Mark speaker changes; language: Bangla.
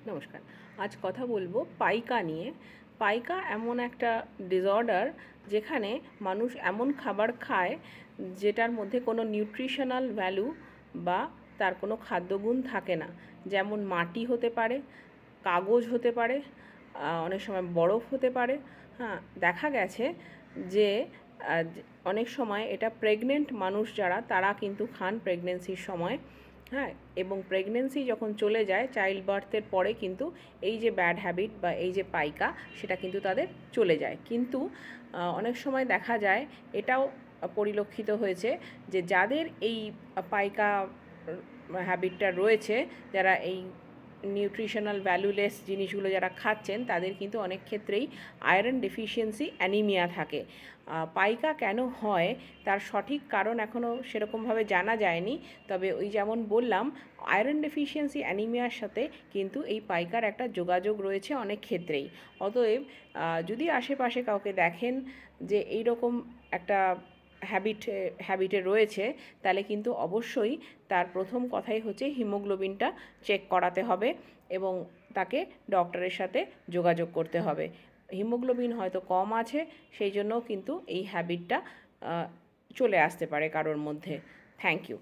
Speaker 1: নমস্কার। আজ কথা বলবো পাইকা নিয়ে। পাইকা এমন একটা ডিসঅর্ডার যেখানে মানুষ এমন খাবার খায় যেটার মধ্যে কোনো নিউট্রিশনাল ভ্যালু বা তার কোনো খাদ্যগুণ থাকে না। যেমন মাটি হতে পারে, কাগজ হতে পারে, অনেক সময় বরফ হতে পারে। হ্যাঁ, দেখা গেছে যে অনেক সময় এটা প্রেগনেন্ট মানুষ যারা তারা কিন্তু খান প্রেগনেন্সির সময়। হ্যাঁ, এবং প্রেগনেন্সি যখন চলে যায় চাইল্ড বার্থের পরে কিন্তু এই যে ব্যাড হ্যাবিট বা এই যে পাইকা সেটা কিন্তু তাদের চলে যায়। কিন্তু অনেক সময় দেখা যায় এটাও পরিলক্ষিত হয়েছে যে যাদের এই পাইকা হ্যাবিটটা রয়েছে, যারা এই নিউট্রিশনাল ভ্যালুলেস জিনিসগুলো যারা খাচ্ছেন তাদের কিন্তু অনেক ক্ষেত্রেই আয়রন ডেফিসিয়েন্সি অ্যানিমিয়া থাকে। পাইকা কেন হয় তার সঠিক কারণ এখনও সেরকমভাবে জানা যায়নি, তবে ওই যেমন বললাম আয়রন ডেফিসিয়েন্সি অ্যানিমিয়ার সাথে কিন্তু এই পাইকার একটা যোগাযোগ রয়েছে অনেক ক্ষেত্রেই। অতএব যদি আশেপাশে কাউকে দেখেন যে এই রকম একটা হ্যাবিটে রয়েছে, তাহলে কিন্তু অবশ্যই তার প্রথম কথাই হচ্ছে হিমোগ্লোবিনটা চেক করাতে হবে এবং তাকে ডক্টরের সাথে যোগাযোগ করতে হবে। হিমোগ্লোবিন হয়তো কম আছে, সেই জন্যও কিন্তু এই হ্যাবিটটা চলে আসতে পারে কারোর মধ্যে। Thank you.